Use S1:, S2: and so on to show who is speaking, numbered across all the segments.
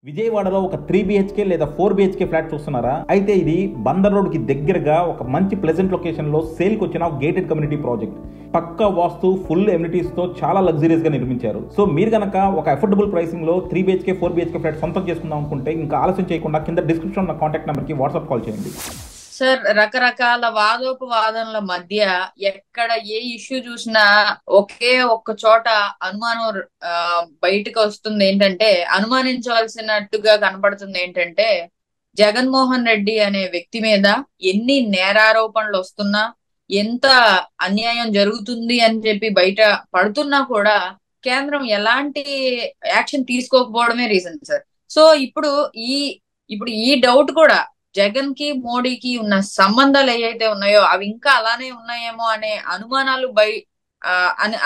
S1: విజయవాడలో ఒక 3 BHK లేదా 4 BHK ఫ్లాట్ చూస్తున్నారా? అయితే ఇది బందర్ రోడ్ కి దగ్గరగా ఒక మంచి ప్లెజెంట్ లొకేషన్ లో సేల్ కి వచ్చిన గేటెడ్ కమ్యూనిటీ ప్రాజెక్ట్. పక్కా వాస్తు, ఫుల్ ఎమ్యూనిటీస్ తో చాలా లగ్జరీస్ గా నిర్మించారు. సో మీరు గనక ఒక అఫోర్డబుల్ ప్రైసింగ్ లో 3 BHK 4 BHK ఫ్లాట్ సొంతం చేసుకుందాం అనుకుంటే ఇంకా ఆలస్యం చేయకుండా కింద డిస్క్రిప్షన్ ఉన్న కాంటాక్ట్ నెంబర్ కి వాట్సాప్ కాల్ చేయండి.
S2: సార్, రకరకాల వాదోపవాదనల మధ్య ఎక్కడ ఏ ఇష్యూ చూసినా ఒకే ఒక్క చోట అనుమానం బయటకు వస్తుంది. ఏంటంటే, అనుమానించవలసినట్టుగా కనపడుతుంది ఏంటంటే, జగన్మోహన్ రెడ్డి అనే వ్యక్తి మీద ఎన్ని నేరారోపణలు వస్తున్నా, ఎంత అన్యాయం జరుగుతుంది అని చెప్పి బయట పడుతున్నా కూడా కేంద్రం ఎలాంటి యాక్షన్ తీసుకోకపోవడమే రీజన్ సార్. సో ఈ ఇప్పుడు ఈ డౌట్ కూడా, జగన్ కి మోడీకి ఉన్న సంబంధాలు ఏవైతే ఉన్నాయో అవి ఇంకా అలానే ఉన్నాయేమో అనే అనుమానాలు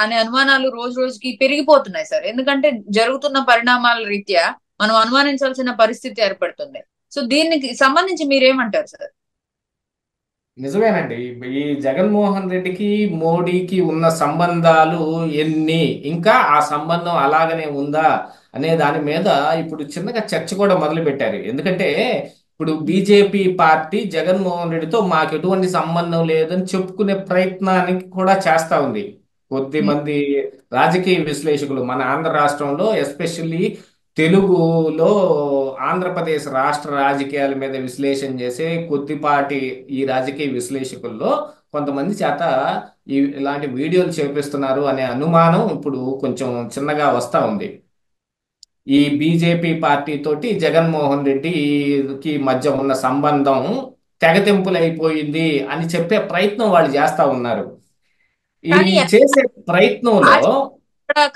S2: అనే అనుమానాలు రోజు రోజుకి పెరిగిపోతున్నాయి సార్. ఎందుకంటే జరుగుతున్న పరిణామాల రీత్యా మనం అనుమానించాల్సిన పరిస్థితి ఏర్పడుతుంది. సో దీనికి సంబంధించి మీరేమంటారు సార్?
S3: నిజమేనండి. ఈ జగన్మోహన్ రెడ్డికి మోడీకి ఉన్న సంబంధాలు ఎన్ని, ఇంకా ఆ సంబంధం అలాగనే ఉందా అనే దాని మీద ఇప్పుడు చిన్నగా చర్చ కూడా మొదలు పెట్టారు. ఎందుకంటే ఇప్పుడు బీజేపీ పార్టీ జగన్మోహన్ రెడ్డితో మాకు ఎటువంటి సంబంధం లేదని చెప్పుకునే ప్రయత్నానికి కూడా చేస్తా ఉంది. కొద్ది మంది రాజకీయ విశ్లేషకులు మన ఆంధ్ర రాష్ట్రంలో, ఎస్పెషల్లీ తెలుగులో, ఆంధ్రప్రదేశ్ రాష్ట్ర రాజకీయాల మీద విశ్లేషణ చేసే కొద్దిపాటి ఈ రాజకీయ విశ్లేషకుల్లో కొంతమంది చేత ఇలాంటి వీడియోలు చేపిస్తున్నారు అనే అనుమానం ఇప్పుడు కొంచెం చిన్నగా వస్తా ఉంది. ఈ బీజేపీ పార్టీ తోటి జగన్మోహన్ రెడ్డికి మధ్య ఉన్న సంబంధం తెగతెంపులైపోయింది అని చెప్పే ప్రయత్నం వాళ్ళు చేస్తా ఉన్నారు. ఈ
S2: కానీ
S3: చేసే ప్రయత్నంలో
S2: ఎక్కడ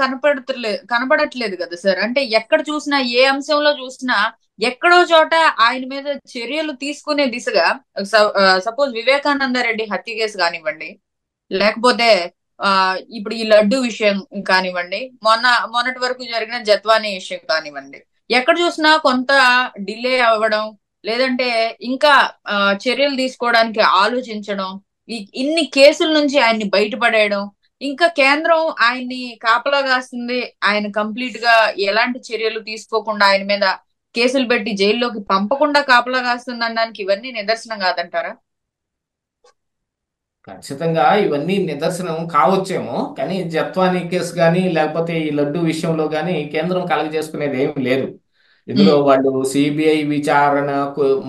S2: కనపడట్లేదు కదా సార్. అంటే ఎక్కడ చూసినా, ఏ అంశంలో చూసినా ఎక్కడో చోట ఆయన మీద చర్యలు తీసుకునే దిశగా, సపోజ్ వివేకానంద రెడ్డి హత్య కేసు కానివ్వండి, లేకపోతే ఇప్పుడు ఈ లడ్డు విషయం కానివ్వండి, మొన్నటి వరకు జరిగిన జత్వానీ విషయం కానివ్వండి, ఎక్కడ చూసినా కొంత డిలే అవ్వడం, లేదంటే ఇంకా చర్యలు తీసుకోవడానికి ఆలోచించడం, ఇన్ని కేసుల నుంచి ఆయన్ని బయటపడేయడం, ఇంకా కేంద్రం ఆయన్ని కాపలా కాస్తుంది, ఆయన కంప్లీట్ గా ఎలాంటి చర్యలు తీసుకోకుండా ఆయన మీద కేసులు పెట్టి జైల్లోకి పంపకుండా కాపలా కాస్తుంది అనడానికి ఇవన్నీ నిదర్శనం కాదంటారా?
S3: ఖచ్చితంగా ఇవన్నీ నిదర్శనం కావచ్చేమో, కానీ జత్వానీ కేసు కానీ లేకపోతే ఈ లడ్డు విషయంలో కానీ కేంద్రం కలగజేసుకునేది ఏమీ లేదు. ఇందులో వాళ్ళు సిబిఐ విచారణ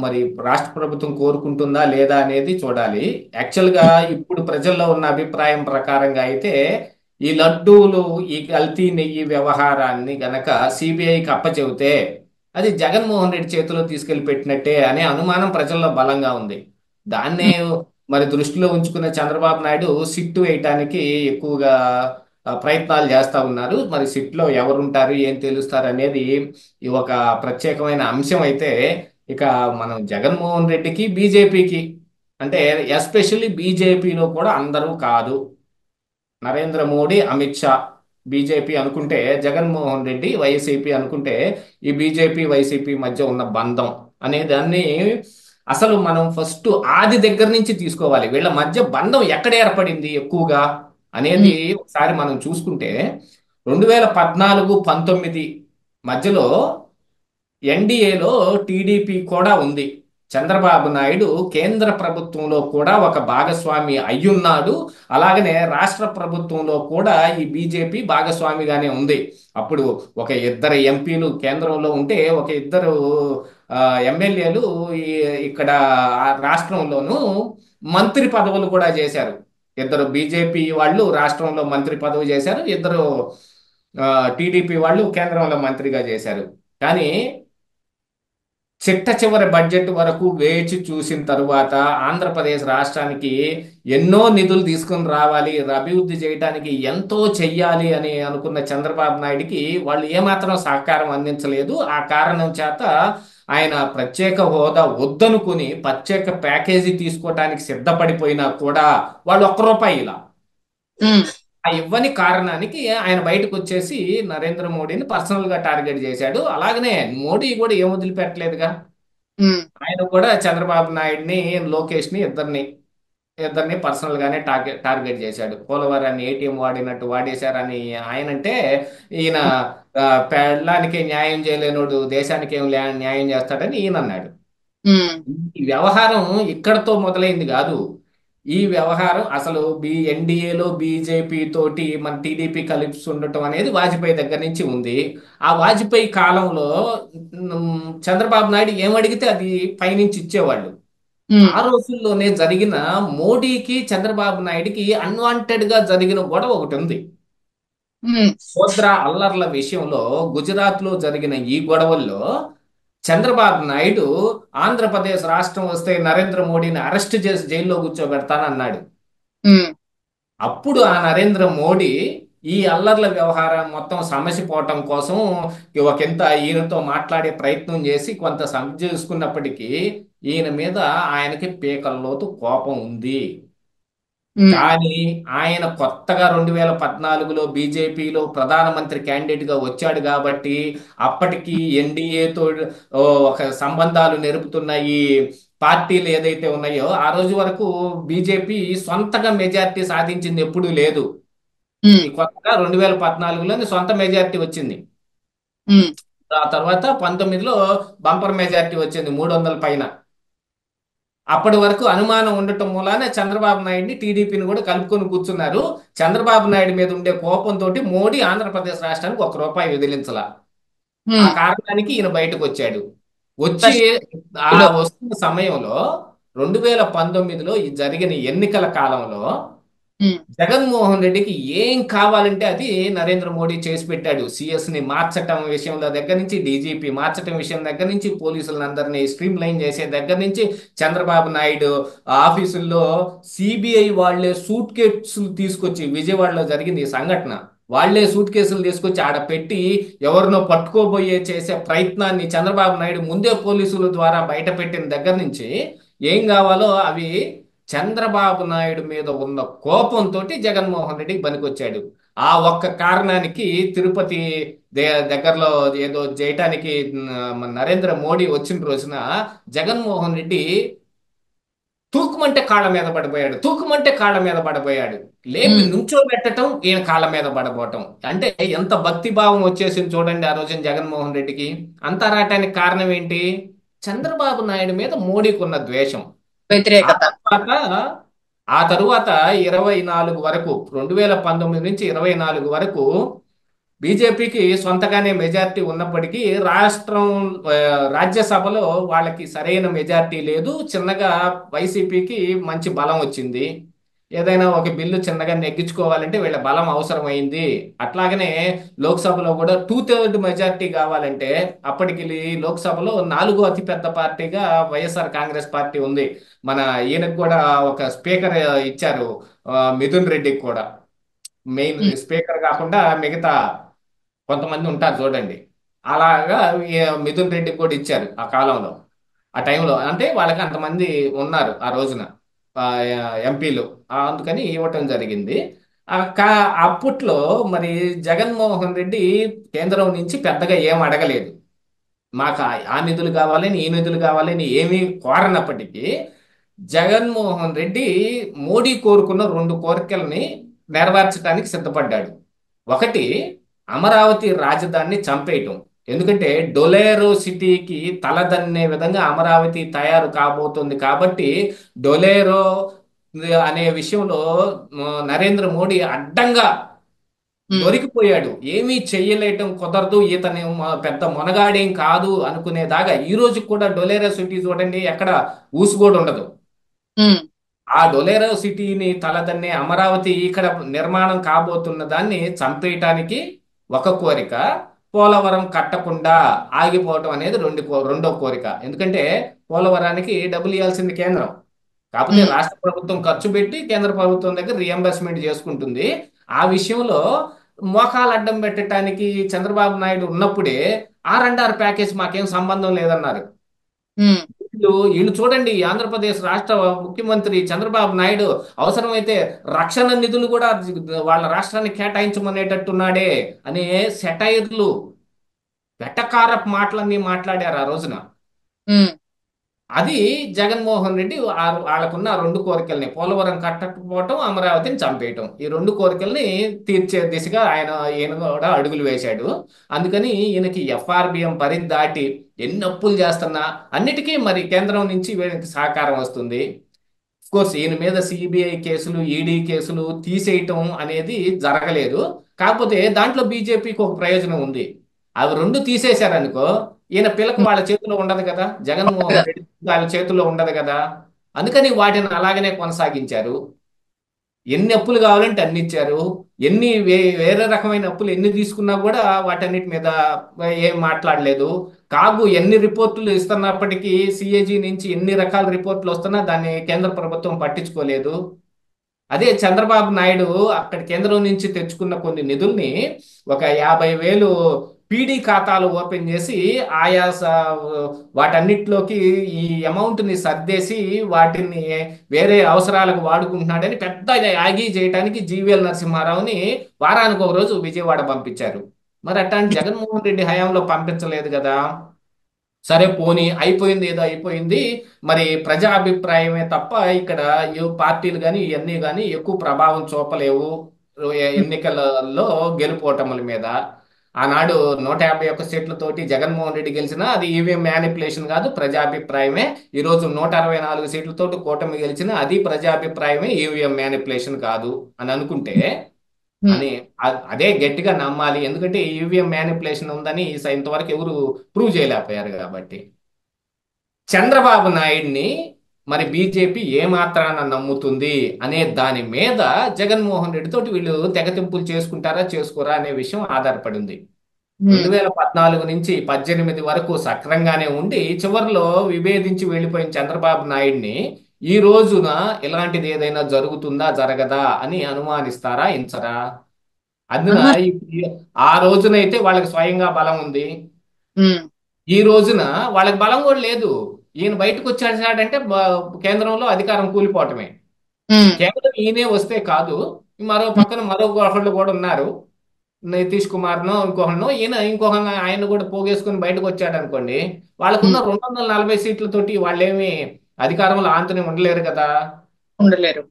S3: మరి రాష్ట్ర ప్రభుత్వం కోరుకుంటుందా లేదా అనేది చూడాలి. యాక్చువల్గా ఇప్పుడు ప్రజల్లో ఉన్న అభిప్రాయం ప్రకారంగా అయితే ఈ లడ్డూలు, ఈ కల్తీ నెయ్యి వ్యవహారాన్ని గనక సిబిఐకి అప్పచెబితే అది జగన్మోహన్ రెడ్డి చేతిలో తీసుకెళ్లి పెట్టినట్టే అనే అనుమానం ప్రజల్లో బలంగా ఉంది. దాన్నే మరి దృష్టిలో ఉంచుకున్న చంద్రబాబు నాయుడు సిట్టు వేయటానికి ఎక్కువగా ప్రయత్నాలు చేస్తా ఉన్నారు. మరి సిట్లో ఎవరుంటారు, ఏం తెలుస్తారు అనేది ఈ ఒక ప్రత్యేకమైన అంశం అయితే, ఇక మనం జగన్మోహన్ రెడ్డికి బీజేపీకి అంటే ఎస్పెషల్లీ బీజేపీలో కూడా అందరూ కాదు. నరేంద్ర మోడీ, అమిత్ షా బీజేపీ అనుకుంటే, జగన్మోహన్ రెడ్డి వైసీపీ అనుకుంటే, ఈ బీజేపీ వైసీపీ మధ్య ఉన్న బంధం అనే దాన్ని అసలు మనం ఫస్ట్ ఆది దగ్గర నుంచి తీసుకోవాలి. వీళ్ళ మధ్య బంధం ఎక్కడ ఏర్పడింది ఎక్కువగా అనేది ఒకసారి మనం చూసుకుంటే, 2014-19 మధ్యలో ఎన్డీఏలో టీడీపీ కూడా ఉంది. చంద్రబాబు నాయుడు కేంద్ర ప్రభుత్వంలో కూడా ఒక భాగస్వామి అయ్యున్నాడు. అలాగనే రాష్ట్ర ప్రభుత్వంలో కూడా ఈ బీజేపీ భాగస్వామిగానే ఉంది. అప్పుడు ఒక ఇద్దరు ఎంపీలు కేంద్రంలో ఉంటే, ఒక ఇద్దరు ఎమ్మెల్యేలు ఇక్కడ రాష్ట్రంలోనూ మంత్రి పదవులు కూడా చేశారు. ఇద్దరు బీజేపీ వాళ్ళు రాష్ట్రంలో మంత్రి పదవి చేశారు, ఇద్దరు టీడీపీ వాళ్ళు కేంద్రంలో మంత్రిగా చేశారు. కానీ చిట్ట చివరి బడ్జెట్ వరకు వేచి చూసిన తరువాత ఆంధ్రప్రదేశ్ రాష్ట్రానికి ఎన్నో నిధులు తీసుకుని రావాలి, అభివృద్ధి చేయడానికి ఎంతో చెయ్యాలి అని అనుకున్న చంద్రబాబు నాయుడికి వాళ్ళు ఏమాత్రం సహకారం అందించలేదు. ఆ కారణం చేత ఆయన ప్రత్యేక హోదా వద్దనుకుని ప్రత్యేక ప్యాకేజీ తీసుకోవటానికి సిద్ధపడిపోయినా కూడా వాళ్ళు ఒక్క రూపాయి ఇలా ఆ ఇవ్వని కారణానికి ఆయన బయటకు వచ్చేసి నరేంద్ర మోడీని పర్సనల్ గా టార్గెట్ చేశాడు. అలాగనే మోడీ కూడా ఏం వదిలిపెట్టలేదుగా. ఆయన కూడా చంద్రబాబు నాయుడిని, లోకేష్ ని, ఇద్దరిని ఇద్దరిని పర్సనల్ గానే టార్గెట్ చేశాడు. పోలవరాన్ని ఏటీఎం వాడినట్టు వాడేశారని ఆయనంటే, ఈయన ఆ, పెళ్ళానికి న్యాయం చేయలేనోడు దేశానికి ఏం న్యాయం చేస్తాడని ఈయన అన్నాడు.
S2: ఉమ్,
S3: ఈ వ్యవహారం ఇక్కడతో మొదలైంది కాదు. ఈ వ్యవహారం అసలు ఎన్డీఏలో బీజేపీ తోటి మన టీడీపీ కలిసి ఉండటం అనేది వాజ్పేయి దగ్గర నుంచి ఉంది. ఆ వాజ్పేయి కాలంలో చంద్రబాబు నాయుడు ఏమడిగితే అది పైనుంచి ఇచ్చేవాళ్ళు.
S2: ఉమ్,
S3: ఆ రోజుల్లోనే జరిగిన మోడీకి చంద్రబాబు నాయుడికి అన్వాంటెడ్ గా జరిగిన గొడవ ఒకటి ఉంది.
S2: ఉమ్,
S3: సోద్రా అల్లర్ల విషయంలో గుజరాత్ లో జరిగిన ఈ గొడవల్లో చంద్రబాబు నాయుడు ఆంధ్రప్రదేశ్ రాష్ట్రం వస్తే నరేంద్ర మోడీని అరెస్ట్ చేసి జైల్లో కూర్చోబెడతానన్నాడు.
S2: ఉమ్,
S3: అప్పుడు ఆ నరేంద్ర మోడీ ఈ అల్లర్ల వ్యవహారం మొత్తం సమసిపోవటం కోసం ఒకంత ఈయనతో మాట్లాడే ప్రయత్నం చేసి కొంత సమర్థించుకున్నప్పటికీ ఈయన మీద ఆయనకి పీకల్లోతు కోపం ఉంది.
S2: ఉమ్,
S3: కానీ ఆయన కొత్తగా 2014లో బీజేపీలో ప్రధానమంత్రి క్యాండిడేట్ గా వచ్చాడు కాబట్టి అప్పటికి ఎన్డీఏతో ఒక సంబంధాలు నెరుపుతున్న ఈ పార్టీలు ఏదైతే ఉన్నాయో ఆ రోజు వరకు బీజేపీ సొంతగా మెజారిటీ సాధించింది ఎప్పుడూ లేదు.
S2: ఉమ్,
S3: ఈ కొత్తగా 2014లోని సొంత మెజారిటీ వచ్చింది.
S2: ఉమ్,
S3: ఆ తర్వాత 19లో బంపర్ మెజారిటీ వచ్చింది 300 పైన. అప్పటి వరకు అనుమానం ఉండటం మూలాన చంద్రబాబు నాయుడిని టీడీపీని కూడా కలుపుకొని కూర్చున్నారు. చంద్రబాబు నాయుడు మీద ఉండే కోపంతో మోడీ ఆంధ్రప్రదేశ్ రాష్ట్రానికి ₹1 విదిలించాల. ఆ
S2: ఉమ్.
S3: కారణానికి ఈయన బయటకు వచ్చాడు. వచ్చి
S2: ఫస్ట్
S3: ఆ
S2: లో
S3: వస్తున్న సమయంలో 2019లో ఈ జరిగిన ఎన్నికల కాలంలో
S2: ఉమ్,
S3: జగన్మోహన్ రెడ్డికి ఏం కావాలంటే అది నరేంద్ర మోడీ చేసి పెట్టాడు. సిఎస్ ని మార్చటం విషయంలో దగ్గర నుంచి, డీజీపీ మార్చటం విషయం దగ్గర నుంచి, పోలీసులను అందరినీ స్ట్రీమ్ లైన్ చేసే దగ్గర నుంచి, చంద్రబాబు నాయుడు ఆఫీసుల్లో సిబిఐ వాళ్లే సూట్ కేసులు తీసుకొచ్చి, విజయవాడలో జరిగింది ఈ సంఘటన, వాళ్లే సూట్ కేసులు తీసుకొచ్చి ఆడ పెట్టి ఎవరినో పట్టుకోబోయే చేసే ప్రయత్నాన్ని చంద్రబాబు నాయుడు ముందే పోలీసుల ద్వారా బయట పెట్టిన దగ్గర నుంచి ఏం కావాలో అవి చంద్రబాబు నాయుడు మీద ఉన్న కోపంతో జగన్మోహన్ రెడ్డికి పనికొచ్చాడు. ఆ ఒక్క కారణానికి తిరుపతి దగ్గరలో ఏదో చేయటానికి మన నరేంద్ర మోడీ వచ్చిన రోజున జగన్మోహన్ రెడ్డి తూకుమంటే కాళ్ళ మీద పడిపోయాడు, తూకుమంటే కాళ్ళ మీద పడిపోయాడు. లేపి
S2: ఉమ్,
S3: నుంచోబెట్టడం, ఈయన కాళ్ళ మీద పడబోవటం. అంటే ఎంత భక్తి భావం వచ్చేసింది చూడండి ఆ రోజున జగన్మోహన్ రెడ్డికి. అంతా రావటానికి కారణం ఏంటి? చంద్రబాబు నాయుడు మీద మోడీకి ఉన్న ద్వేషం. ఆ
S2: వ్యతిరేకత.
S3: తర్వాత ఆ తరువాత 24 వరకు, 2019 నుంచి 24 వరకు బీజేపీకి సొంతగానే మెజారిటీ ఉన్నప్పటికీ రాష్ట్రం ఆ, రాజ్యసభలో వాళ్ళకి సరైన మెజారిటీ లేదు. చిన్నగా వైసీపీకి మంచి బలం వచ్చింది. ఏదైనా ఒక బిల్లు చిన్నగా నెగ్గించుకోవాలంటే వీళ్ళ బలం అవసరమైంది. అట్లాగనే లోక్సభలో కూడా 2/3 మెజారిటీ కావాలంటే అప్పటికి లోక్సభలో 4వ అతిపెద్ద పార్టీగా వైఎస్ఆర్ కాంగ్రెస్ పార్టీ ఉంది. మన ఈయనకు కూడా ఒక స్పీకర్ ఇచ్చారు, మిథున్ రెడ్డికి కూడా. మెయిన్
S2: ఉమ్,
S3: స్పీకర్ కాకుండా మిగతా కొంతమంది ఉంటారు చూడండి. అలాగా ఈ మిథున్ రెడ్డికి కూడా ఇచ్చారు ఆ కాలంలో. ఆ టైంలో అంటే వాళ్ళకి అంతమంది ఉన్నారు ఆ రోజున ఆ, ఎంపీలు. అందుకని ఇవ్వటం జరిగింది. అప్పట్లో మరి జగన్మోహన్ రెడ్డి కేంద్రం నుంచి పెద్దగా ఏం అడగలేదు. మాకు ఆ నిధులు కావాలని ఈ నిధులు కావాలని ఏమీ కోరనప్పటికీ జగన్మోహన్ రెడ్డి మోడీ కోరుకున్న 2 కోరికల్ని నెరవేర్చడానికి సిద్ధపడ్డాడు. ఒకటి, అమరావతి రాజధానిని చంపేయటం. ఎందుకంటే డొలేరో సిటీకి తలదన్నే విధంగా అమరావతి తయారు కాబోతుంది కాబట్టి డొలేరో అనే విషయంలో నరేంద్ర మోడీ అడ్డంగా
S2: ఉమ్,
S3: దొరికిపోయాడు. ఏమీ చెయ్యలేటం కుదరదు, ఇతని పెద్ద మొనగాడేం కాదు అనుకునేదాకా ఈ రోజు కూడా డొలేరో సిటీ చూడండి, ఎక్కడ ఊసు కూడా ఉండదు.
S2: ఉమ్,
S3: ఆ డొలేరో సిటీని తలదన్నే అమరావతి ఇక్కడ నిర్మాణం కాబోతున్న దాన్ని చంపేయటానికి ఒక కోరిక, పోలవరం కట్టకుండా ఆగిపోవటం అనేది రెండో కోరిక. ఎందుకంటే పోలవరానికి డబ్బులు ఇవ్వాల్సింది కేంద్రం, కాకపోతే
S2: ఉమ్,
S3: రాష్ట్ర ప్రభుత్వం ఖర్చు పెట్టి కేంద్ర ప్రభుత్వం దగ్గర రియంబర్స్మెంట్ చేసుకుంటుంది. ఆ విషయంలో మోకాలు అడ్డం పెట్టడానికి చంద్రబాబు నాయుడు ఉన్నప్పుడే R&R ప్యాకేజ్ మాకేం సంబంధం లేదన్నారు.
S2: ఉమ్,
S3: వీళ్ళు చూడండి, ఆంధ్రప్రదేశ్ రాష్ట్ర ముఖ్యమంత్రి చంద్రబాబు నాయుడు అవసరమైతే రక్షణ నిధులు కూడా వాళ్ళ రాష్ట్రానికి కేటాయించమనేటట్టున్నాడే అనే సెటైర్లు, వెటకారపు మాటలన్నీ మాట్లాడారు ఆ రోజున.
S2: ఉమ్.
S3: అది జగన్మోహన్ రెడ్డి వాళ్ళకున్న రెండు కోరికల్ని పోలవరం కట్టకపోవటం, అమరావతిని చంపేయటం, ఈ రెండు కోరికల్ని తీర్చే దిశగా ఈయన కూడా అడుగులు వేశాడు. అందుకని ఈయనకి ఎఫ్ఆర్బిఎం పరిధి దాటి ఎన్ని అప్పులు చేస్తున్నా అన్నిటికీ మరి కేంద్రం నుంచి వీళ్ళకి సహకారం వస్తుంది. కోర్స్ ఈయన మీద సిబిఐ కేసులు, ఈడీ కేసులు తీసేయటం అనేది జరగలేదు. కాకపోతే దాంట్లో బీజేపీకి ఒక ప్రయోజనం ఉంది. అవి రెండు తీసేశారనుకో ఈయన పిలకు వాళ్ళ చేతిలో ఉండదు కదా, జగన్మోహన్ రెడ్డి వాళ్ళ చేతిలో ఉండదు కదా. అందుకని వాటిని అలాగనే కొనసాగించారు. ఎన్ని అప్పులు కావాలంటే అన్ని ఇచ్చారు. ఎన్ని వేరే రకమైన అప్పులు ఎన్ని తీసుకున్నా కూడా వాటన్నిటి మీద ఏం మాట్లాడలేదు. కాగు ఎన్ని రిపోర్టులు ఇస్తున్నప్పటికీ సిఏజీ నుంచి ఎన్ని రకాల రిపోర్టులు వస్తున్నా దాన్ని కేంద్ర ప్రభుత్వం పట్టించుకోలేదు. అదే చంద్రబాబు నాయుడు అక్కడ కేంద్రం నుంచి తెచ్చుకున్న కొన్ని నిధుల్ని ఒక 50,000 పీడీ ఖాతాలు ఓపెన్ చేసి వాటన్నిటిలోకి ఈ అమౌంట్ ని సర్దేసి వాటిని వేరే అవసరాలకు వాడుకుంటున్నాడని పెద్ద యాగీ చేయడానికి జీవీఎల్ నరసింహారావుని వారానికి ఒక రోజు విజయవాడ పంపించారు. మరి అట్లాంటి జగన్మోహన్ రెడ్డి హయాంలో పంపించలేదు కదా. సరే పోనీ అయిపోయింది, ఏదో అయిపోయింది. మరి ప్రజా అభిప్రాయమే తప్ప ఇక్కడ పార్టీలు కానీ ఇవన్నీ కానీ ఎక్కువ ప్రభావం చూపలేవు ఎన్నికలలో గెలుపోటముల మీద. ఆనాడు 151 సీట్లతోటి జగన్మోహన్ రెడ్డి గెలిచినా అది ఈవీఎం మ్యానిపులేషన్ కాదు, ప్రజాభిప్రాయమే. ఈరోజు 164 సీట్లతోటి కూటమి గెలిచినా అది ప్రజాభిప్రాయమే, ఈవీఎం మ్యానిపులేషన్ కాదు అని అనుకుంటే అని అదే గట్టిగా నమ్మాలి. ఎందుకంటే ఈవీఎం మ్యానిపులేషన్ ఉందని ఇంతవరకు ఎవరు ప్రూవ్ చేయలేకపోయారు కాబట్టి. చంద్రబాబు నాయుడిని మరి బీజేపీ ఏమాత్రాన నమ్ముతుంది అనే దాని మీద జగన్మోహన్ రెడ్డి తోటి వీళ్ళు తెగతింపులు చేసుకుంటారా చేసుకోరా అనే విషయం ఆధారపడింది. 2014 నుంచి 18 వరకు సక్రంగానే ఉండి చివరిలో విభేదించి వెళ్ళిపోయిన చంద్రబాబు నాయుడిని ఈ రోజున ఇలాంటిది ఏదైనా జరుగుతుందా జరగదా అని అనుమానిస్తారా ఎంచరా? అందున ఆ రోజునైతే వాళ్ళకి స్వయంగా బలం ఉంది. ఈ రోజున వాళ్ళకి బలం కూడా లేదు. ఈయన బయటకు వచ్చాడంటే కేంద్రంలో అధికారం కూలిపోవటమే. కేవలం ఈయనే వస్తే కాదు, మరో పక్కన మరో ఒకళ్ళు కూడా ఉన్నారు, నితీష్ కుమార్నో ఇంకొకనో. ఇంకొక ఆయన కూడా పోగేసుకుని బయటకు వచ్చాడు అనుకోండి, వాళ్ళకున్న 240 సీట్లతోటి వాళ్ళేమి అధికారంలో ఆంతని ఉండలేరు కదా,
S2: ఉండలేరు.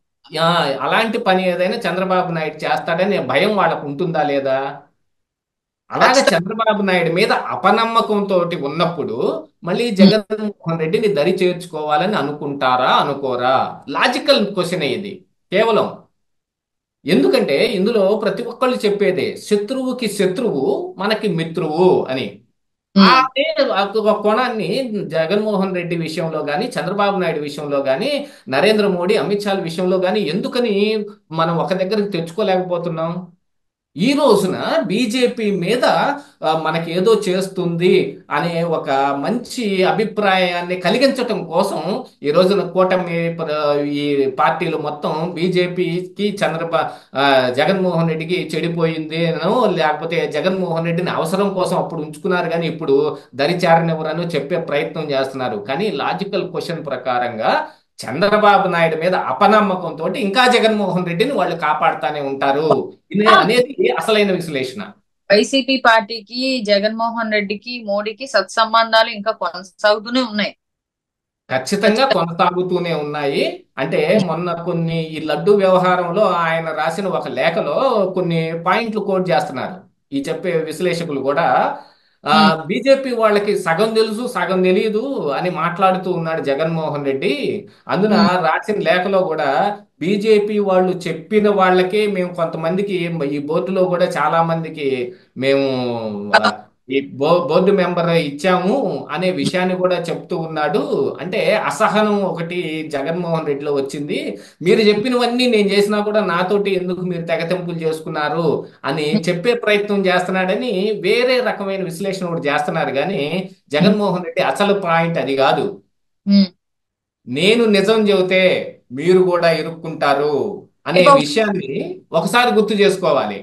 S3: అలాంటి పని ఏదైనా చంద్రబాబు నాయుడు చేస్తాడనే భయం వాళ్ళకు ఉంటుందా లేదా? అలాగే చంద్రబాబు నాయుడు మీద అపనమ్మకంతో ఉన్నప్పుడు మళ్ళీ జగన్మోహన్ రెడ్డిని దరి చేర్చుకోవాలని అనుకుంటారా అనుకోరా? లాజికల్ క్వశ్చన్ ఇది కేవలం. ఎందుకంటే ఇందులో ప్రతి ఒక్కళ్ళు చెప్పేదే శత్రువుకి శత్రువు మనకి మిత్రువు అని. అదే కోణాన్ని జగన్మోహన్ రెడ్డి విషయంలో కానీ, చంద్రబాబు నాయుడు విషయంలో కానీ, నరేంద్ర మోడీ అమిత్ షా విషయంలో కానీ ఎందుకని మనం ఒక దగ్గరికి తెచ్చుకోలేకపోతున్నాం? ఈ రోజున బీజేపీ మీద మనకి ఏదో చేస్తుంది అనే ఒక మంచి అభిప్రాయాన్ని కలిగించటం కోసం ఈ రోజున కూటమి ఈ పార్టీలు మొత్తం బీజేపీకి జగన్మోహన్ రెడ్డికి చెడిపోయింది లేకపోతే జగన్మోహన్ రెడ్డిని అవసరం కోసం అప్పుడు ఉంచుకున్నారు కానీ ఇప్పుడు దరిచారనివ్వరని చెప్పే ప్రయత్నం చేస్తున్నారు. కానీ లాజికల్ క్వశ్చన్ ప్రకారంగా చంద్రబాబు నాయుడు మీద అపనమ్మకంతో ఇంకా జగన్మోహన్ రెడ్డిని వాళ్ళు కాపాడుతానే ఉంటారు అనేది అసలైన విశ్లేషణ.
S2: వైసీపీ పార్టీకి, జగన్మోహన్ రెడ్డికి, మోడీకి సత్సంబంధాలు ఇంకా కొనసాగుతూనే ఉన్నాయి.
S3: ఖచ్చితంగా కొనసాగుతూనే ఉన్నాయి. అంటే మొన్న కొన్ని ఈ లడ్డు వ్యవహారంలో ఆయన రాసిన ఒక లేఖలో కొన్ని పాయింట్లు కోట్ చేస్తున్నారు ఈ చెప్పే విశ్లేషకులు కూడా. బీజేపీ వాళ్ళకి సగం తెలుసు సగం తెలియదు అని మాట్లాడుతూ ఉన్నాడు జగన్మోహన్ రెడ్డి. అందున రాసిన లేఖలో కూడా బీజేపీ వాళ్ళు చెప్పిన వాళ్ళకే మేము కొంతమందికి ఈ బోర్డులో కూడా చాలా మందికి మేము ఈ బోర్డు మెంబర్ ఇచ్చాము అనే విషయాన్ని కూడా చెప్తూ ఉన్నాడు. అంటే అసహనం ఒకటి జగన్మోహన్ రెడ్డిలో వచ్చింది. మీరు చెప్పినవన్నీ నేను చేసినా కూడా నాతోటి ఎందుకు మీరు తెగతెంపులు చేసుకున్నారు అని చెప్పే ప్రయత్నం చేస్తున్నాడని వేరే రకమైన విశ్లేషణ కూడా చేస్తున్నారు. కానీ జగన్మోహన్ రెడ్డి అసలు పాయింట్ అది కాదు. నేను నిజం చెబితే మీరు కూడా ఇరుక్కుంటారు అనే విషయాన్ని ఒకసారి గుర్తు చేసుకోవాలి.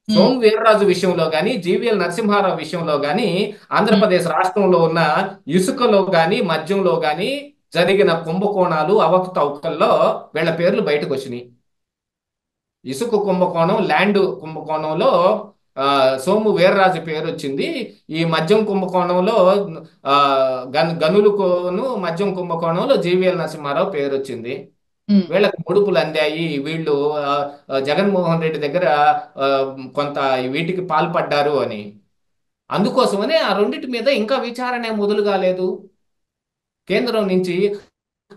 S3: సోము వీర్రాజు విషయంలో కానీ, జీవీఎల్ నరసింహారావు విషయంలో కానీ, ఆంధ్రప్రదేశ్ రాష్ట్రంలో ఉన్న ఇసుకలో కానీ మద్యంలో కానీ జరిగిన కుంభకోణాలు అవకతవకల్లో వీళ్ళ పేర్లు బయటకు వచ్చినాయి. ఇసుక కుంభకోణం, ల్యాండ్ కుంభకోణంలో సోము వీర్రాజు పేరు వచ్చింది. ఈ మద్యం కుంభకోణంలో ఆ గనులకును మద్యం కుంభకోణంలో జీవీఎల్ నరసింహారావు పేరు వచ్చింది.
S2: ఉమ్,
S3: వీళ్ళకి ముడుపులు అందాయి, వీళ్ళు జగన్మోహన్ రెడ్డి దగ్గర ఆ, కొంత వీటికి పాల్పడ్డారు అని. అందుకోసమనే ఆ రెండింటి మీద ఇంకా విచారణ మొదలు కాలేదు కేంద్రం నుంచి.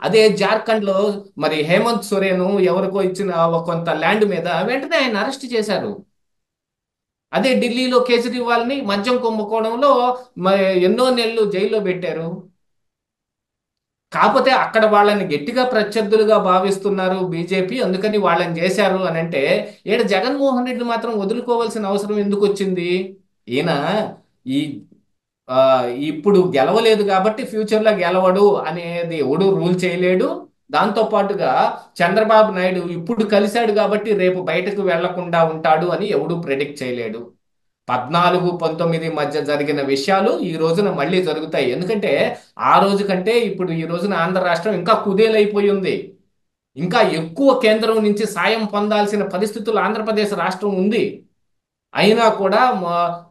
S3: అదే జార్ఖండ్ లో మరి హేమంత్ సోరెన్ ఎవరికో ఇచ్చిన కొంత ల్యాండ్ మీద వెంటనే ఆయన అరెస్ట్ చేశారు. అదే ఢిల్లీలో కేజ్రీవాల్ ని మద్యం కుంభకోణంలో మరి ఎన్నో నెలలు జైల్లో పెట్టారు. కాకపోతే అక్కడ వాళ్ళని గట్టిగా ప్రత్యర్థులుగా భావిస్తున్నారు బీజేపీ, అందుకని వాళ్ళని చేశారు అని అంటే, ఈడ జగన్మోహన్ రెడ్డి మాత్రం వదులుకోవాల్సిన అవసరం ఎందుకు వచ్చింది? ఈయన ఈ ఆ, ఇప్పుడు గెలవలేదు కాబట్టి ఫ్యూచర్ లో గెలవడు అనేది ఎవడు రూల్ చేయలేడు. దాంతో పాటుగా చంద్రబాబు నాయుడు ఇప్పుడు కలిశాడు కాబట్టి రేపు బయటకు వెళ్లకుండా ఉంటాడు అని ఎవడు ప్రెడిక్ట్ చేయలేడు. 14-19 మధ్య జరిగిన విషయాలు ఈ రోజున మళ్ళీ జరుగుతాయి. ఎందుకంటే ఆ రోజు కంటే ఇప్పుడు ఈ రోజున ఆంధ్ర రాష్ట్రం ఇంకా కుదేలైపోయి ఉంది. ఇంకా ఎక్కువ కేంద్రం నుంచి సాయం పొందాల్సిన పరిస్థితులు ఆంధ్రప్రదేశ్ రాష్ట్రం ఉంది. అయినా కూడా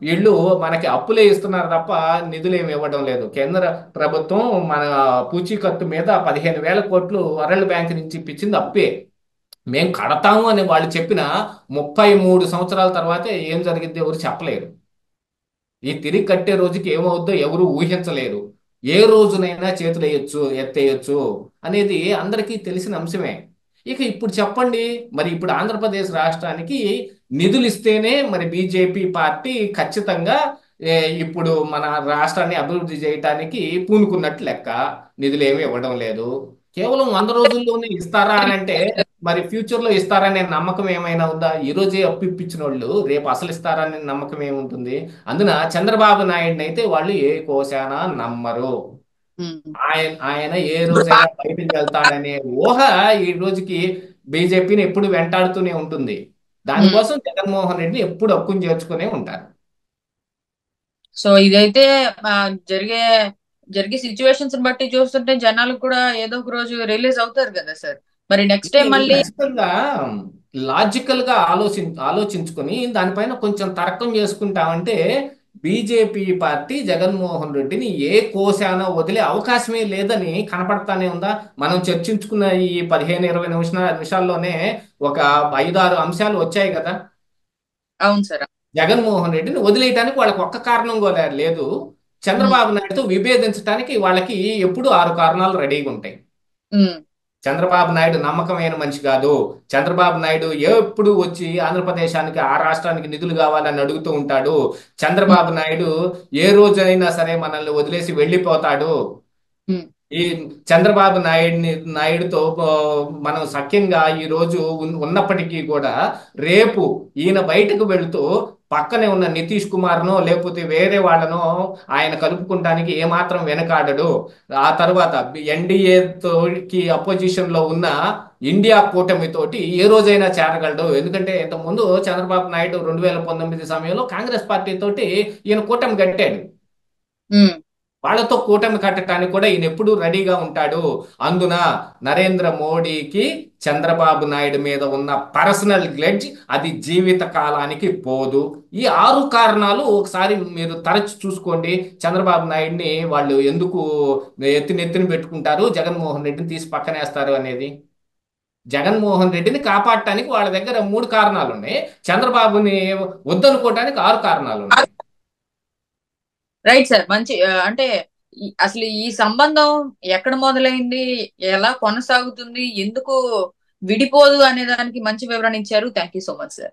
S3: వీళ్ళు మనకి అప్పులే ఇస్తున్నారు తప్ప నిధులు ఏమి ఇవ్వడం లేదు. కేంద్ర ప్రభుత్వం మన పూచీకత్తు మీద 15,000 కోట్లు వరల్డ్ బ్యాంక్ నుంచి ఇప్పించింది అప్పే. మేం కడతాము అని వాళ్ళు చెప్పిన 33 సంవత్సరాల తర్వాత ఏం జరిగింది ఎవరు చెప్పలేరు. ఈ తిరిగి కట్టే రోజుకి ఏమవుద్దో ఎవరు ఊహించలేరు. ఏ రోజునైనా చేతులు వేయొచ్చు, ఎత్తేయొచ్చు అనేది అందరికీ తెలిసిన అంశమే. ఇక ఇప్పుడు చెప్పండి, మరి ఇప్పుడు ఆంధ్రప్రదేశ్ రాష్ట్రానికి నిధులు ఇస్తేనే మరి బీజేపీ పార్టీ ఖచ్చితంగా ఏ, ఇప్పుడు మన రాష్ట్రాన్ని అభివృద్ధి చేయటానికి పూనుకున్నట్టు లెక్క. నిధులు ఏమి ఇవ్వడం లేదు. కేవలం 100 రోజుల్లోనే ఇస్తారా అని అంటే, మరి ఫ్యూచర్ లో ఇస్తారనే నమ్మకం ఏమైనా ఉందా? ఈ రోజే అప్పు ఇప్పించిన వాళ్ళు రేపు అసలు ఇస్తారనే నమ్మకం ఏముంటుంది? అందున చంద్రబాబు నాయుడిని అయితే వాళ్ళు ఏ కోశాన నమ్మరు.
S2: ఉమ్.
S3: ఆయన ఏ రోజైనా బయటికి వెళ్తాడనే ఊహ ఈ రోజుకి బీజేపీని ఎప్పుడు వెంటాడుతూనే ఉంటుంది.
S2: ఉమ్.
S3: దానికోసం జగన్మోహన్ రెడ్డిని ఎప్పుడు హక్కును చేర్చుకునే ఉంటారు.
S2: సో ఇదైతే ఆ, జరిగే జరిగే సిచ్యువేషన్స్ బట్టి చూస్తుంటే జనాలు కూడా ఏదో ఒక రోజు రిలీజ్ అవుతారు కదా సార్. మరి నెక్స్ట్ టైం
S3: ఇది
S2: మళ్ళీ
S3: ఖచ్చితంగా లాజికల్ గా ఆలోచించుకొని దానిపైన కొంచెం తర్కం చేసుకుంటామంటే బీజేపీ పార్టీ జగన్మోహన్ రెడ్డిని ఏ కోశాన వదిలే అవకాశమే లేదని కనపడతానే ఉందా? మనం చర్చించుకున్న ఈ 15-20 నిమిషాల్లోనే ఒక 5-6 అంశాలు వచ్చాయి కదా.
S2: అవును సార్.
S3: జగన్మోహన్ రెడ్డిని వదిలేయటానికి వాళ్ళకి ఒక్క కారణం కూడా లేదు.
S2: ఉమ్,
S3: చంద్రబాబు నాయుడుతో విభేదించడానికి వాళ్ళకి ఎప్పుడు 6 కారణాలు రెడీగా ఉంటాయి.
S2: ఉమ్,
S3: చంద్రబాబు నాయుడు నమ్మకమైన మనిషి కాదు. చంద్రబాబు నాయుడు ఎప్పుడు వచ్చి ఆంధ్రప్రదేశానికి ఆ రాష్ట్రానికి నిధులు కావాలని అడుగుతూ ఉంటాడు.
S2: ఉమ్,
S3: చంద్రబాబు నాయుడు ఏ రోజైనా సరే మనల్ని వదిలేసి వెళ్ళిపోతాడు.
S2: ఉమ్,
S3: ఈ చంద్రబాబు నాయుడుతో మనం సఖ్యంగా ఈ రోజు ఉన్నప్పటికీ కూడా రేపు ఈయన బయటకు వెళుతూ పక్కనే ఉన్న నితీష్ కుమార్నో లేకపోతే వేరే వాళ్ళనో ఆయన కలుపుకుంటానికి ఏమాత్రం వెనకాడడు. ఆ తర్వాత ఎన్డీఏ తోటి అపోజిషన్ లో ఉన్న ఇండియా కూటమితోటి ఏ రోజైనా చేరగలడు. ఎందుకంటే ఇంతకుముందు చంద్రబాబు నాయుడు 2019 సమయంలో కాంగ్రెస్ పార్టీ తోటి ఈయన కూటమి కట్టాడు.
S2: ఉమ్.
S3: వాళ్ళతో కూటమి కట్టడానికి కూడా ఈయన ఎప్పుడు రెడీగా ఉంటాడు. అందున నరేంద్ర మోడీకి చంద్రబాబు నాయుడు మీద ఉన్న పర్సనల్ గ్లెడ్జ్ అది జీవిత కాలానికి పోదు. ఈ 6 కారణాలు ఒకసారి మీరు తరచు చూసుకోండి. చంద్రబాబు నాయుడిని వాళ్ళు ఎందుకు నెత్తిన పెట్టుకుంటారు, జగన్మోహన్ రెడ్డిని తీసి పక్కనేస్తారు అనేది. జగన్మోహన్ రెడ్డిని కాపాడటానికి వాళ్ళ దగ్గర 3 కారణాలు ఉన్నాయి. చంద్రబాబుని వద్దనుకోవటానికి 6 కారణాలు ఉన్నాయి.
S2: Right sir. మంచి అంటే అసలు ఈ సంబంధం ఎక్కడ మొదలైంది, ఎలా కొనసాగుతుంది, ఎందుకు విడిపోదు అనే దానికి మంచి వివరణ ఇచ్చారు. Thank you so much sir.